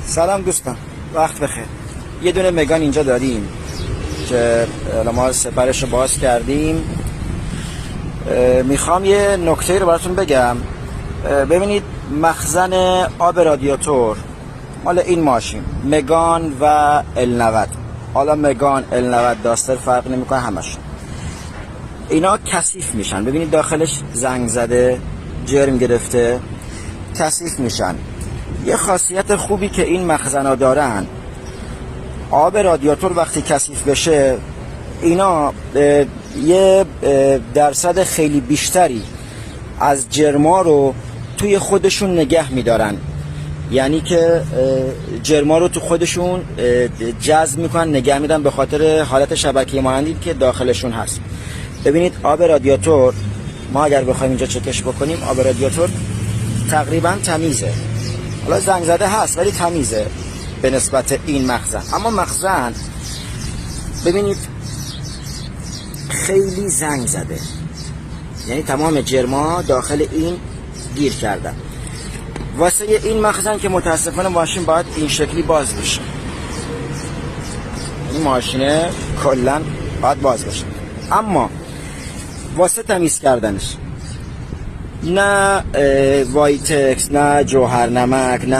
سلام دوستان، وقت بخیر. یه دونه مگان اینجا داریم که ما سپرش رو باز کردیم. میخوام یه نکته رو براتون بگم. ببینید مخزن آب رادیاتور مال این ماشین مگان و ال90، حالا مگان ال90 داستر فرق نمیکنه، همشون اینا کثیف میشن. ببینید داخلش زنگ زده، جرم گرفته، کثیف میشن. یه خاصیت خوبی که این مخزن‌ها دارن، آب رادیاتور وقتی کثیف بشه اینا یه درصد خیلی بیشتری از جرما رو توی خودشون نگه میدارن. یعنی که جرما رو تو خودشون جذب میکنن، نگه میدن، به خاطر حالت شبکه‌ای مانندی که داخلشون هست. ببینید آب رادیاتور، ما اگر بخوایم اینجا چکش بکنیم، آب رادیاتور تقریبا تمیزه. حالا زنگ زده هست ولی تمیزه به نسبت این مخزن. اما مخزن ببینید خیلی زنگ زده، یعنی تمام جرما داخل این گیر کردن. واسه این مخزن که متاسفانه ماشین باید این شکلی باز بشه، این ماشینه کلن باید باز بشه. اما واسه تمیز کردنش نه وایتکس، نه جوهر نمک، نه